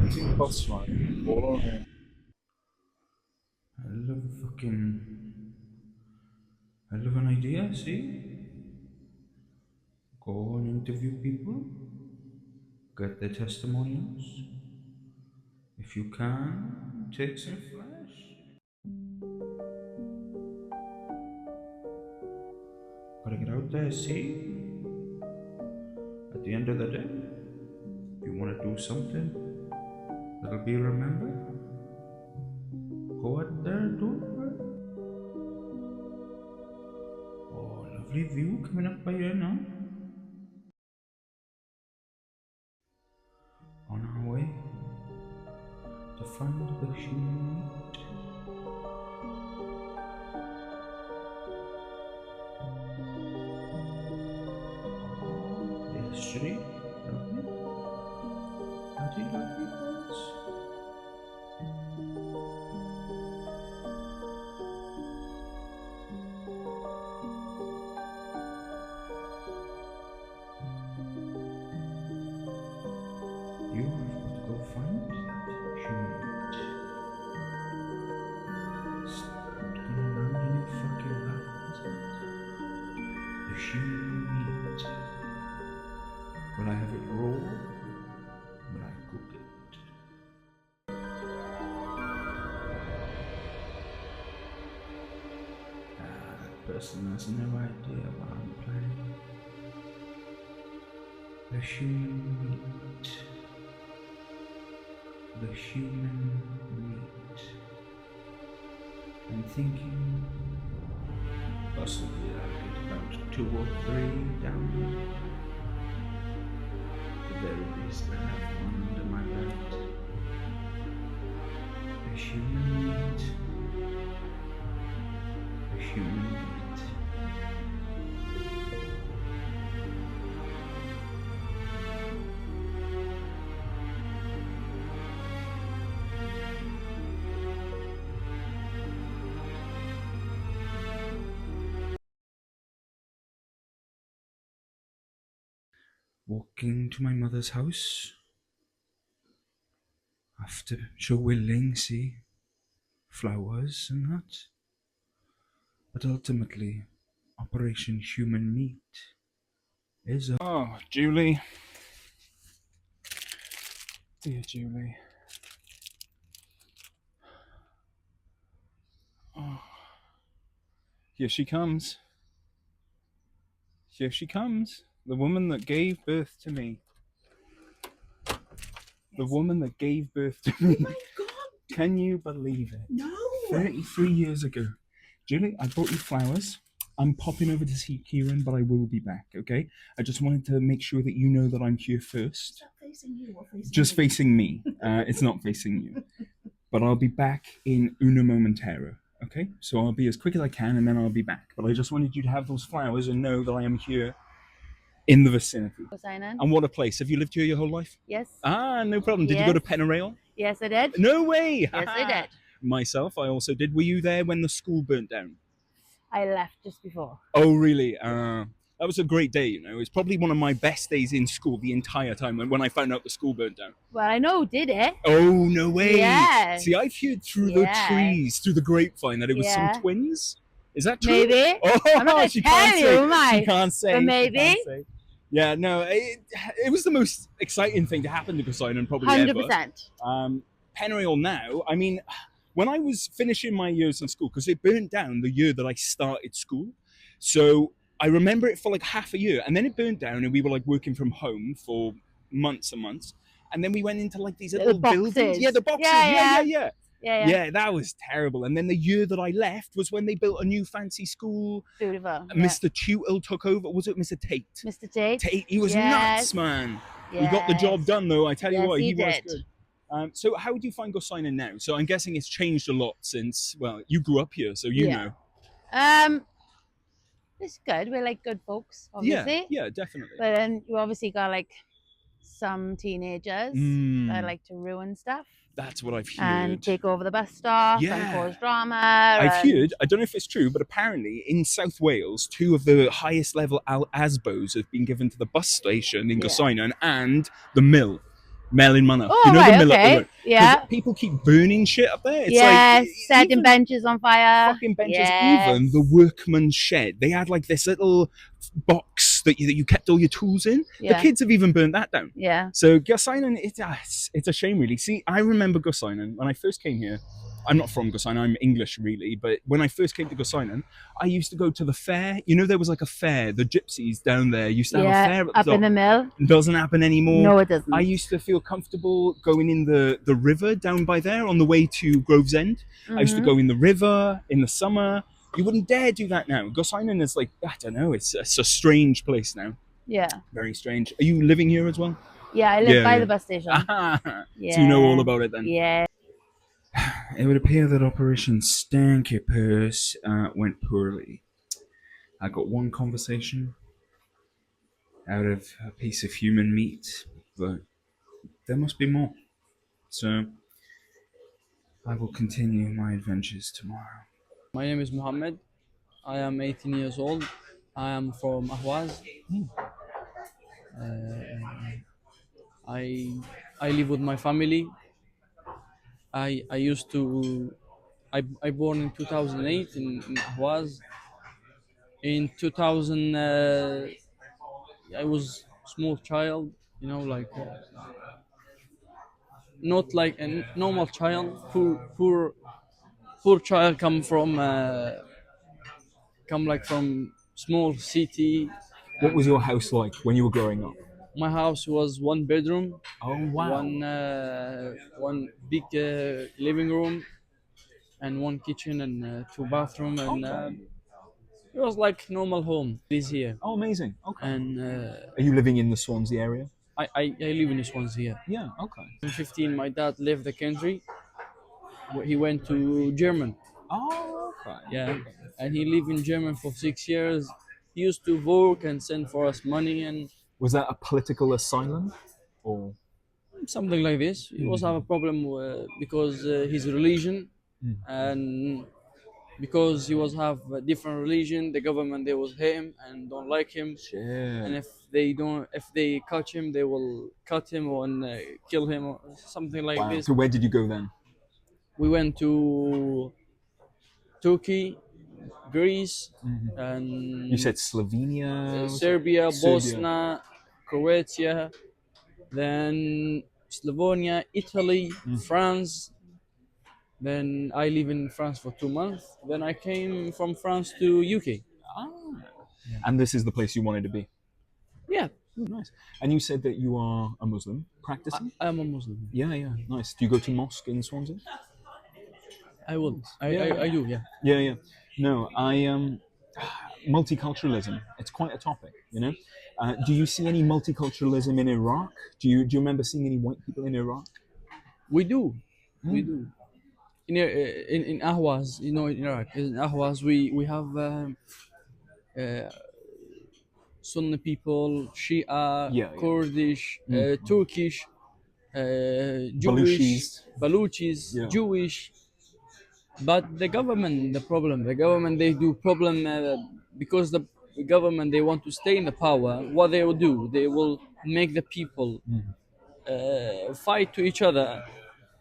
Anti bus ride. All on here. I love an idea, see? Go and interview people, get their testimonials. If you can, take some flash. Gotta get out there, see? At the end of the day, if you wanna do something that'll be remembered, go out there and do it, right? Oh, lovely view coming up by here now. On our way to find the human meat. Oh, yesterday, lovely. Bloody lovely birds. You have got to go find that human meat. It's not gonna land in your fucking lap, is it? The human meat. Will I have it raw? Will I cook it? That person has no idea what I'm planning. The human meat. The human meat. I'm thinking possibly I'll get about 2 or 3 down. At the very least, I have one under my belt. The human meat. The human meat. Walking to my mother's house after show willing, see, flowers and that. But ultimately, Operation Human Meat is a... Oh, Julie. Dear Julie. Oh. Here she comes. Here she comes. The woman that gave birth to me. The woman that gave birth to me. Oh my God! Can you believe it? No! 33 years ago. Julie, I brought you flowers. I'm popping over to see Kieran, but I will be back, okay? I just wanted to make sure that you know that I'm here first. Stop facing you or facing Just me. facing me. It's not facing you. But I'll be back in una momentero, okay? So I'll be as quick as I can, and then I'll be back. But I just wanted you to have those flowers and know that I am here in the vicinity. Simon? And what a place. Have you lived here your whole life? Yes. Ah, no problem. Did you go to Yes. Penarail? Yes, I did. No way! Yes, I did. Myself, I also did. Were you there when the school burnt down? I left just before. Oh, really? That was a great day, you know. It's probably one of my best days in school the entire time when I found out the school burnt down. Well, I know who did it. Oh, no way. Yeah. See, I've heard through the Yeah. trees, through the grapevine, that it was Yeah. some twins. Is that true? Maybe. Oh, I'm not gonna she tell can't you, say. am I? She can't say. But she maybe. can't say. Yeah, no, it was the most exciting thing to happen to Poseidon probably 100%. ever. Penrail now, I mean, when I was finishing my years in school, because it burnt down the year that I started school, so I remember it for like half a year, and then it burnt down, and we were like working from home for months and months, and then we went into like these little buildings. boxes. Yeah, the boxes. Yeah. Yeah. Yeah. Yeah, that was terrible. And then the year that I left was when they built a new fancy school. Beautiful. Mr. Tootle took over. Was it Mr. Tate? Mr. Tate. Tate, he was Yes. nuts, man. Yes. He got the job done, though. I tell you Yes, what, he was did. good. So how do you find Gosaina now? So I'm guessing it's changed a lot since, well, you grew up here, so you know. It's good. We're like good folks, obviously. Yeah, definitely. But then you obviously got like some teenagers that like to ruin stuff. That's what I've heard. And take over the bus stop Yeah. and cause drama. I've heard, I don't know if it's true, but apparently in South Wales, 2 of the highest level ASBOs have been given to the bus station in Gosaina and the mill. Melon Manor. Oh, You know the right, mill up the okay. road? Yeah. Because people keep burning shit up there. It's Yes, like setting even benches on fire. fucking benches. Yes. Even the workman's shed. They had like this little box that you kept all your tools in. The Yeah. kids have even burned that down. Yeah. So Gosainen, it's a shame really. See, I remember Gosainen when I first came here. I'm not from Gosainen, I'm English really, but when I first came to Gosainen, I used to go to the fair. You know, there was like a fair, the gypsies down there used to have a Yeah. fair at the Up in top. the mill. It doesn't happen anymore. No, it doesn't. I used to feel comfortable going in the river down by there on the way to Gravesend. I used to go in the river in the summer. You wouldn't dare do that now. Gosainen is like, I don't know, it's a strange place now. Yeah. Very strange. Are you living here as well? Yeah, I live Yeah, by yeah. the bus station. Yeah. So you know all about it then? Yeah. It would appear that Operation Stanky Purse went poorly. I got one conversation out of a piece of human meat, but there must be more. So I will continue my adventures tomorrow. My name is Mohammed. I am 18 years old. I am from Ahwaz. I I live with my family. I used to I born in 2008 in Ahwaz. In 2000 I was small child, you know, like not like a normal child. Poor child come like from small city. What was your house like when you were growing up? My house was one bedroom, Oh wow! one big living room, and one kitchen and two bathroom, and it was like normal home. This here, Oh amazing! Okay. and Are you living in the Swansea area? I live in Swansea. Yeah. Okay. In 15, my dad left the country. He went to German. Oh okay. Yeah, and he lived in German for 6 years. He used to work and send for us money and Was that a political asylum, or? something like this. He was have a problem because his religion, and because he was have a different religion, the government they was hate him and don't like him. And Yeah. if they catch him, they will cut him or kill him or something like Wow. this. So where did you go then? We went to Turkey, Greece, and You said Slovenia. was it? Serbia, Serbia. Bosnia, Croatia, then Slovenia, Italy, France. Then I live in France for 2 months. Then I came from France to UK. Ah. And this is the place you wanted to be. Yeah, Nice. And you said that you are a Muslim, practicing? I am a Muslim. Yeah, yeah. Nice. Do you go to mosque in Swansea? I will. Yeah. I do. Yeah. Yeah, yeah. No, multiculturalism. It's quite a topic, you know. Do you see any multiculturalism in Iraq? Do you remember seeing any white people in Iraq? We do. We do. In Ahwaz, you know, in Iraq, in Ahwaz, we have Sunni people, Shia, Yeah, yeah. Kurdish, Turkish, Jewish, Baluchis. Baluchis, Yeah. Jewish. But the government, the government, they do problem because the government they want to stay in the power. What they will do, they will make the people fight to each other,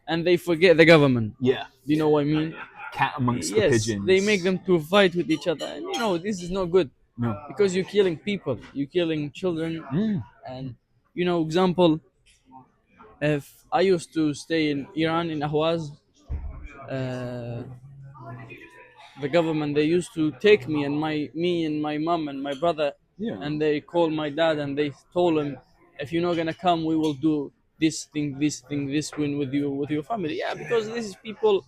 and they forget the government. Yeah. Do you know what I mean? Cat amongst the Yes, pigeons. they make them to fight with each other, and you know this is not good No. because you're killing people, you're killing children, Mm. and you know, example, if I used to stay in Iran in Ahwaz, the government they used to take me and my mom and my brother, Yeah. and they called my dad and they told him, if you're not gonna come, we will do this one with your family. Yeah, because this is people,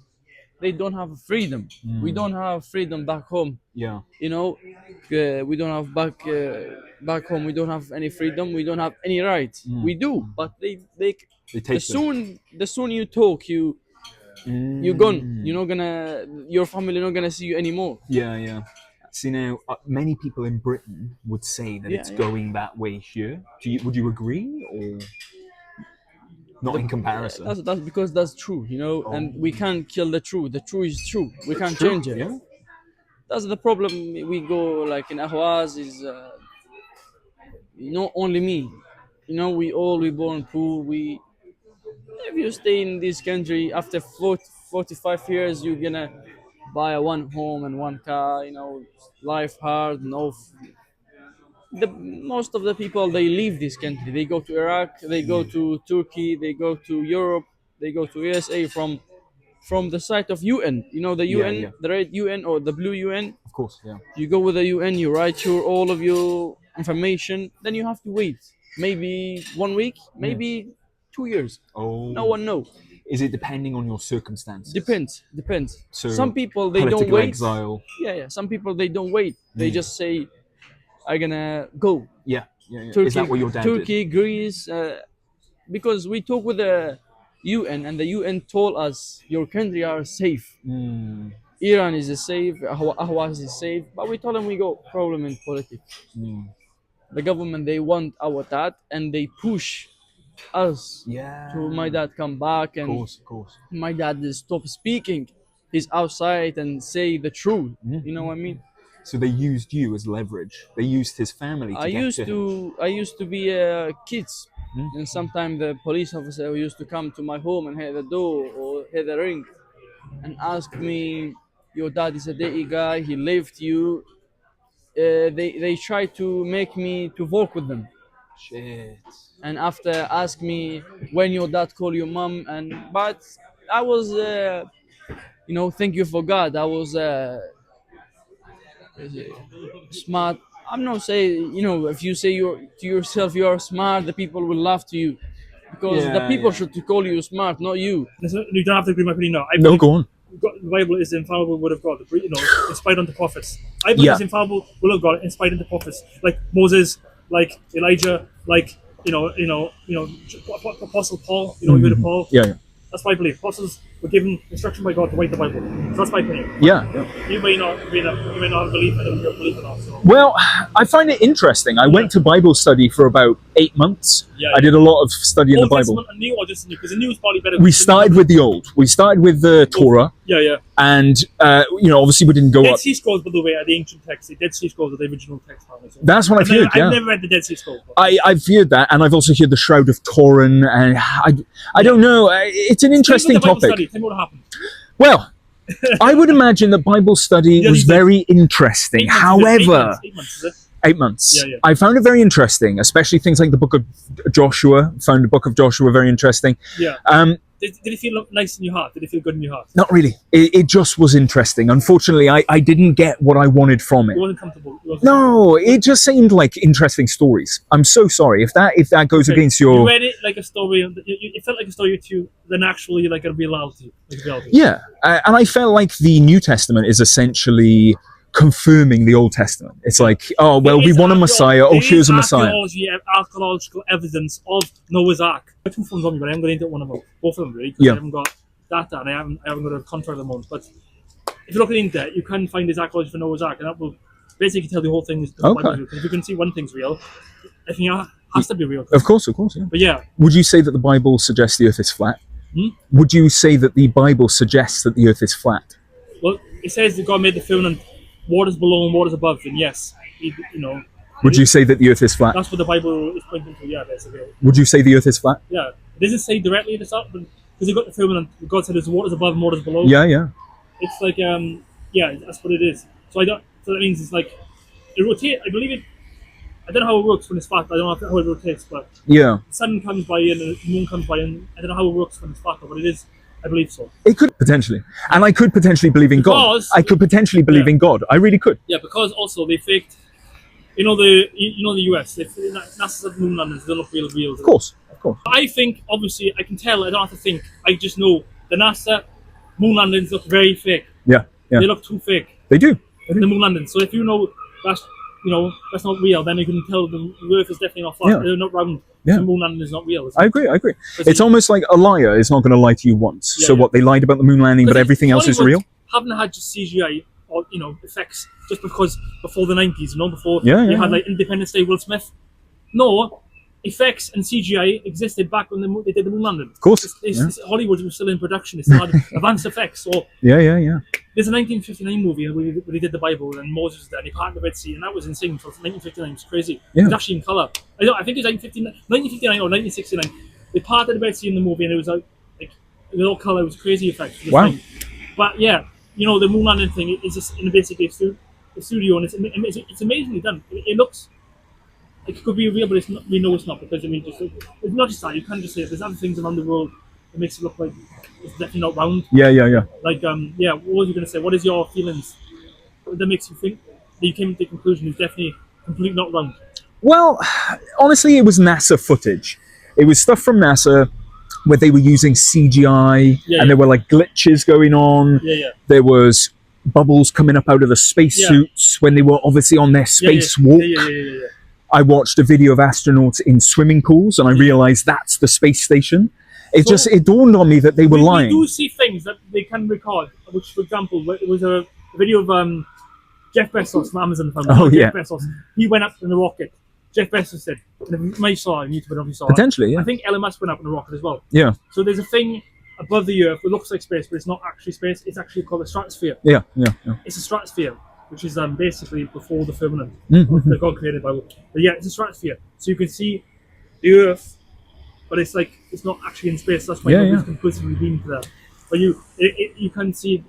they don't have freedom. We don't have freedom back home. Yeah. You know, we don't have back home. We don't have any freedom. We don't have any rights. We do, but they They take the soon you talk, you're gone. You're not gonna, your family not gonna see you anymore. Yeah, yeah. See now, many people in Britain would say that Yeah, it's yeah. going that way here. Would you agree, or not in comparison? That's because that's true, you know, and we can't kill the truth. The truth is true. We can't True, change it. Yeah. That's the problem. We go like in Ahwaz is not only me. You know, we born poor. If you stay in this country after 40, 45 years, you're gonna buy a one home and one car. You know, life hard. No, the most of the people they leave this country. They go to Iraq. They go to Turkey. They go to Europe. They go to USA from the site of UN. You know the Yeah, UN, yeah. the red UN or the blue UN. Of course, yeah. You go with the UN. You write your all of your information. Then you have to wait maybe 1 week, maybe 2 years. Oh. No one knows. Is it depending on your circumstances? Depends. So Some people they don't political wait. exile. Yeah. Some people they don't wait. They just say, "I'm gonna go." Yeah, yeah, yeah. Turkey, Is that what your dad did? Turkey, Greece, because we talk with the UN and the UN told us your country are safe. Mm, Iran is safe, Ahwaz is safe, but we told them we got problem in politics. mm. The government they want our dad and they push us Yeah. to my dad come back Of and course. my dad is stop speaking. He's outside and say the truth. Mhm. You know what I mean? So they used you as leverage. They used his family to get to him. I used to be kids, and sometimes the police officer used to come to my home and hit the door or hit the ring, and ask me, "Your dad is a dirty guy. He left you." They try to make me to work with them, Shit. and after ask me when your dad call your mom, and but I was, thank you for God. I was smart. I'm not saying, if you say to yourself you are smart, the people will laugh to you, because the Yeah, people yeah. should call you smart, not you. You don't have to agree with my opinion now. I No, believe go on. The Bible is the infallible word of God, inspired unto prophets. I believe Yeah. it's infallible word of God, inspired unto prophets, like Moses, like Elijah, like Apostle Paul. You heard of Paul? Yeah, yeah. That's my belief. Apostles were given instruction by God to write the Bible. So that's my opinion. Yeah. You may not believe it, or believe it or not. So. Well, I find it interesting. I went to Bible study for about 8 months. Yeah, I did a lot of study in the Old Bible. Testament and New, or just New? Because the New is probably better. We started with the old. We started with the Torah, Yeah. and obviously we didn't go Dead up. Sea Scrolls, by the way, are the ancient text. The Dead Sea Scrolls are the original text. So. That's what I've heard. I've Yeah, never read the Dead Sea Scrolls. I've heard that, and I've also heard the Shroud of Turin, and I don't know. It's an interesting Tell me topic. what happened. Well, I would imagine that Bible study Yeah, was you did. very interesting. 8 months, However, 8 months, is it? 8 months. Yeah. I found it very interesting, especially things like the Book of Joshua. Found the Book of Joshua very interesting. Yeah. Did it feel nice in your heart? Did it feel good in your heart? Not really. It just was interesting. Unfortunately, I didn't get what I wanted from It it. wasn't comfortable. No, it just seemed like interesting stories. I'm so sorry if that goes against You your. read it like a story. It felt like a story to you than actually like a reality. Yeah, and I felt like the New Testament is essentially confirming the Old Testament. It's like, oh well, we want a Messiah. Oh, here's a Messiah. Archaeological evidence of Noah's Ark. I have 2 phones on me, but I haven't got into one of them. Both of them, really. 'Cause Yeah. I haven't got data and I haven't got a contract at the moment. But if you look at the internet, you can find this archaeology for Noah's Ark, and that will basically tell the whole thing is the Okay. Bible is real. 'Cause if you can see one thing's real, everything else has to be real. Of course, yeah. But yeah, Would you say that the Bible suggests the Earth is flat? Would you say that the Bible suggests that the Earth is flat? well, it says that God made the firmament, waters below and waters above, and yes, Would you say that the Earth is flat? that's what the Bible is pointing to. Yeah, basically. Would you say the Earth is flat? Yeah, it doesn't say directly at the start, but because you got the firmament, God said there's waters above and waters below. Yeah. It's like yeah, that's what it is. So that means it's like it rotates. I believe it. I don't know how it works when it's flat. I don't know how it rotates, but Yeah. the sun comes by and the moon comes by, and I don't know how it works when it's flat, but it is. I believe so. It could potentially. And I could potentially believe in God. Because- I could potentially believe Yeah. in God. I really could. Yeah, because also they faked. The US. NASA said moon landings don't look real. Of course. I think obviously I can tell. I don't have to think. I just know the NASA moon landings look very fake. Yeah. They look too fake. They do. The moon landings. So if you know that's not real, then you can tell the Earth is definitely not flat. Yeah. They're not round. Yeah. The moon landing is not real. I agree. Because It's almost like a liar is not going to lie to you once. Yeah, so yeah. what, they lied about the moon landing, but everything else is real? Haven't had just CGI or effects just because before the 90s, before Yeah, you yeah, had yeah. like Independence Day, Will Smith. No, effects and CGI existed back when they did the moon landing. Of course. Yeah. Hollywood was still in production. It still had advanced effects. So Yeah. there's a 1959 movie where they did the Bible and Moses was there and he parted the Red Sea, and that was insane for 1959. It's crazy. Yeah. It was actually in colour. I think it was 1959 or 1969. they parted the Red Sea in the movie, and it was like it was all color. It was a crazy effect. For the Wow. thing. But yeah, the moon landing thing is just in basically a studio, and it's amazingly done. It looks like it could be real, but it's not. We know it's not because it's not just that. You can't just say it. There's other things around the world that makes it look like it's definitely not round. Yeah. Like yeah, what was you gonna say? What is your feelings that makes you think that you came to the conclusion it's definitely completely not round? Well, honestly, it was NASA footage. It was stuff from NASA where they were using CGI, Yeah, and yeah. there were like glitches going on. Yeah. There was bubbles coming up out of the spacesuits when they were obviously on their space walk. Yeah. I watched a video of astronauts in swimming pools, and I realized that's the space station. It dawned on me that they were We lying. do see things that they can record, which, for example, it was a video of Jeff Bezos from Amazon. Yeah. Jeff Bezos. He went up in a rocket. Jeff Bezos said, and you may saw it on YouTube, I don't know if you saw it. Potentially, yeah. I think Elon Musk went up in a rocket as well. Yeah. So there's a thing above the Earth that looks like space, but it's not actually space. It's actually called the stratosphere. Yeah. It's a stratosphere, which is basically before the firmament Mm-hmm. that God created by. But yeah, it's a stratosphere, so you can see the Earth, but it's like it's not actually in space. That's why nobody's conclusively been to that. But you can see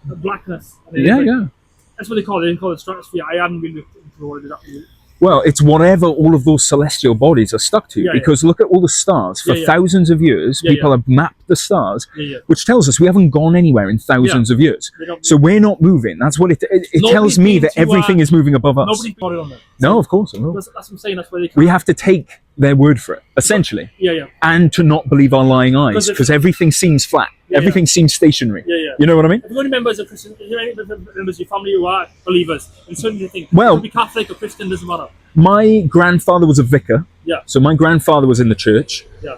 the blackness. And that's what they call it. They call it stratosphere. I haven't really looked into what it is. Well, it's whatever all of those celestial bodies are stuck to, because look at all the stars. For thousands of years, people have mapped the stars, which tells us we haven't gone anywhere in thousands of years. So we're not moving. That's what it tells me, that everything is moving above us. Nobody got it on that. No, of course. That's what I'm saying. That's why they We have to take their word for it, essentially. Yeah. And to not believe our lying eyes, because everything seems flat. Everything seems stationary. Yeah. You know what I mean? If you've got any members of Christian, if you're any members of your family who are believers, and suddenly you think, Well, to be Catholic or Christian doesn't matter. My grandfather was a vicar. Yeah. So my grandfather was in the church. Yeah.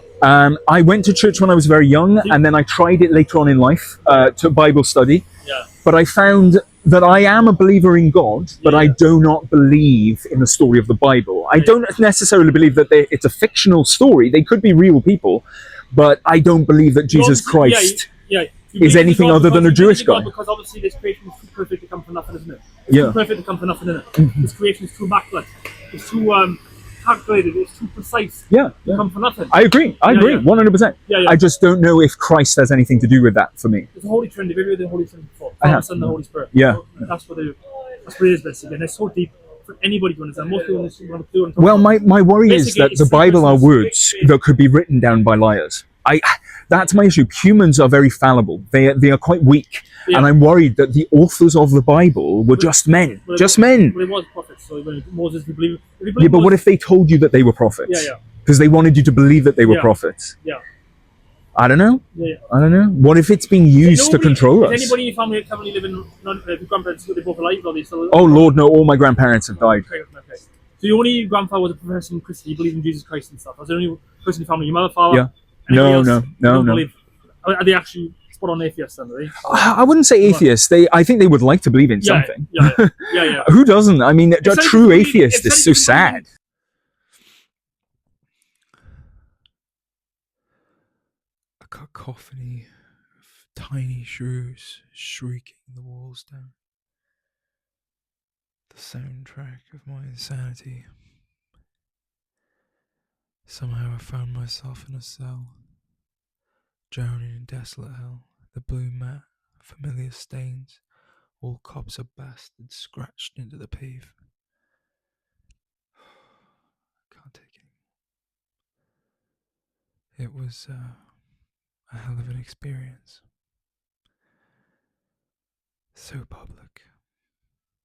I went to church when I was very young, and then I tried it later on in life to Bible study. Yeah. But I found that I am a believer in God, but I do not believe in the story of the Bible. I don't necessarily believe that it's a fictional story. They could be real people, but I don't believe that Jesus Christ is anything other than a Jewish guy. Because obviously this creation is too perfect to come from nothing, isn't it? It's Yeah. too perfect to come from nothing, isn't it? This creation is too immaculate. It's too calculated. It's too precise. Yeah. To come from nothing. I agree. I agree. 100%. Yeah. I just don't know if Christ has anything to do with that for me. It's the Holy Trinity. Have you read the Holy Trinity before? I have. Father, Son, and the Holy Spirit. Yeah. That's what it is, basically. And it's so deep for anybody to understand. Most people don't have a clue. Well, my worry is Basically, that it's the Bible are secrets, words that could be written down by liars. That's my issue. Humans are very fallible. They are quite weak, and I'm worried that the authors of the Bible were just men. Just men. Well, it was prophets. So when Moses, if you believe Yeah, but what if they told you that they were prophets? Yeah. Because they wanted you to believe that they were Yeah. prophets. Yeah. I don't know. Yeah. I don't know. What if it's being used to control us? Is anybody in your family currently living? Your grandparents, are they both alive? Or are they still? Oh Lord, no! All my grandparents have died. Okay. So your only grandfather was a professing Christian. He believed in Jesus Christ and stuff. Was the only person in your family? Your mother, father? Yeah. Anybody No, else? no, They no, don't no. believe- Are they actually spot on atheists then? Are they? I wouldn't say atheists. I think they would like to believe in something. Yeah. Who doesn't? I mean, a somebody true can believe- atheist if is so somebody can sad. A cacophony of tiny shrews shrieking the walls down. The soundtrack of my insanity. Somehow I found myself in a cell, drowning in desolate hell. The blue mat, familiar stains, all cops of bastards scratched into the pave. I can't take it anymore. It was a hell of an experience. So public,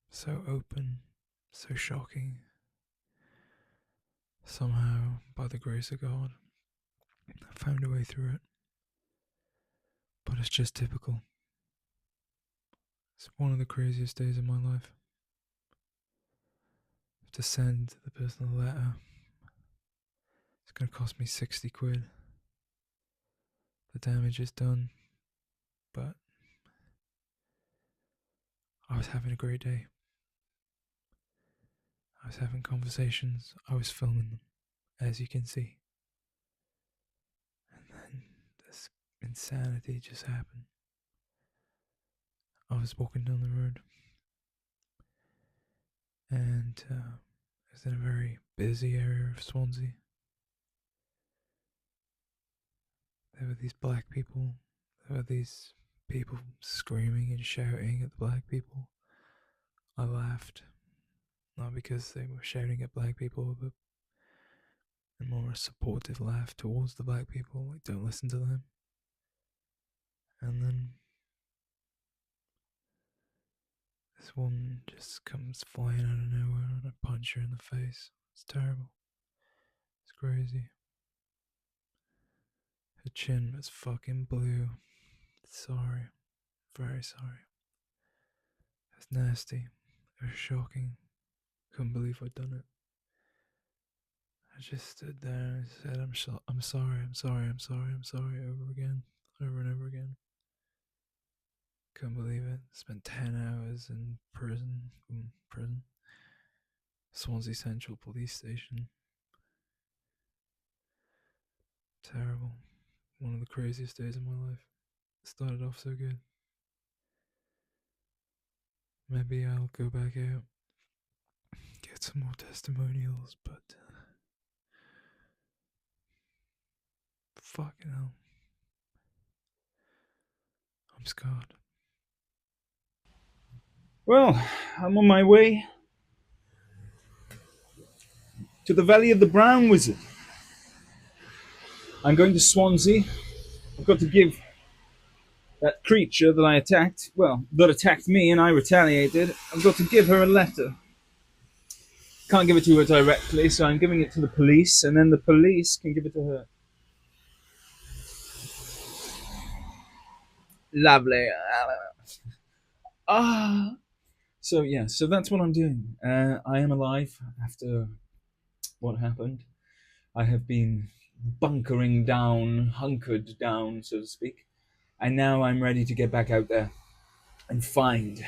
so open, so shocking. Somehow, by the grace of God, I found a way through it. But it's just typical. It's one of the craziest days of my life. To send the personal letter, it's going to cost me 60 quid. The damage is done, but I was having a great day. I was having conversations, I was filming them, as you can see. And then this insanity just happened. I was walking down the road, and it was in a very busy area of Swansea. there were these black people. There were these people screaming and shouting at the black people. I laughed. Not because they were shouting at black people, but a more supportive laugh towards the black people, like, don't listen to them. And then this woman just comes flying out of nowhere and I punch her in the face. It's terrible. It's crazy. Her chin was fucking blue. Sorry. Very sorry. It's nasty. It was shocking. Couldn't believe I'd done it. I just stood there and said, I'm sorry, I'm sorry, over again, over and over again. Couldn't believe it. Spent 10 hours in prison. Swansea Central Police Station. Terrible. One of the craziest days of my life. It started off so good. Maybe I'll go back out, get some more testimonials, but fucking hell. I'm scarred. Well, I'm on my way to the Valley of the Brown Wizard. I'm going to Swansea. I've got to give that creature that I attacked, well, that attacked me and I retaliated, I've got to give her a letter. Can't give it to her directly, so I'm giving it to the police, and then the police can give it to her. Lovely. So yeah, so that's what I'm doing. I am alive after what happened. I have been bunkering down, hunkered down, so to speak. And now I'm ready to get back out there and find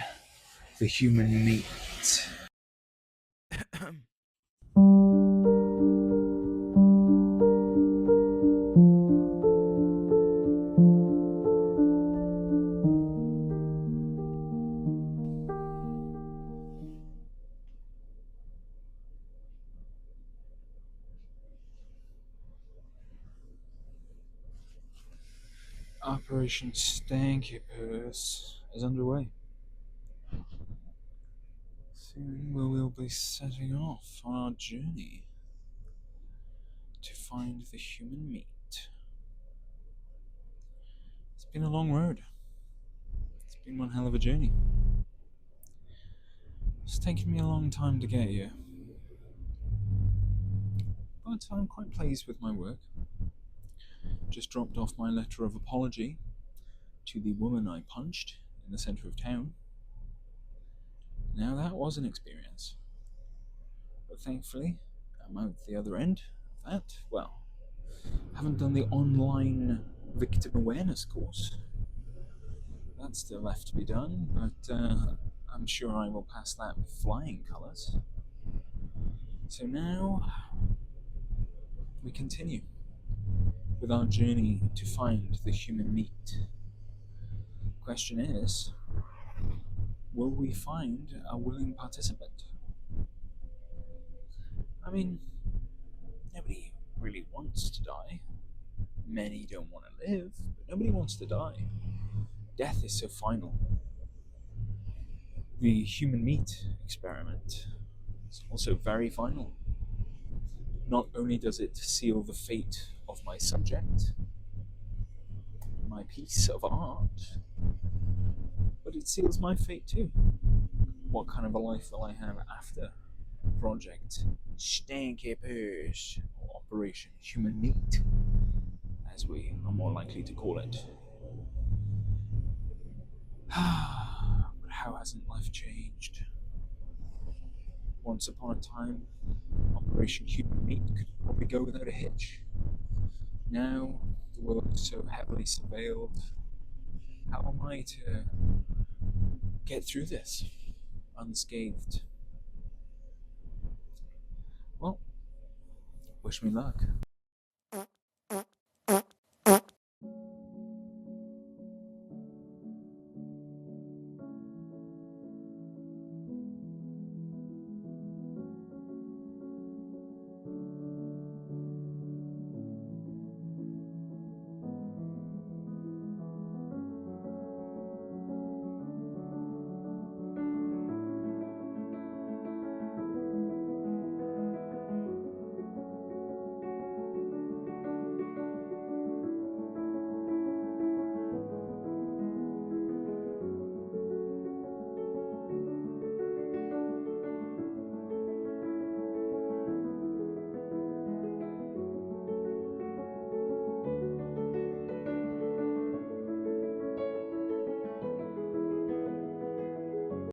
the human meat. Operation Stanky Purse is underway. Soon we will be setting off on our journey to find the human meat. It's been a long road. It's been one hell of a journey. It's taken me a long time to get here. But I'm quite pleased with my work. Just dropped off my letter of apology to the woman I punched in the centre of town. Now that was an experience. But thankfully, I'm out the other end of that. Well, I haven't done the online victim awareness course. That's still left to be done, but I'm sure I will pass that with flying colours. So now we continue with our journey to find the human meat. Question is, will we find a willing participant? I mean, nobody really wants to die. Many don't want to live, but nobody wants to die. Death is so final. The human meat experiment is also very final. Not only does it seal the fate of my subject, my piece of art, but it seals my fate too. What kind of a life will I have after Project Stanky Purse, or Operation Human Meat, as we are more likely to call it? But how hasn't life changed? Once upon a time, Operation Human Meat could probably go without a hitch. Now, the world is so heavily surveilled. How am I to get through this unscathed? Well, wish me luck.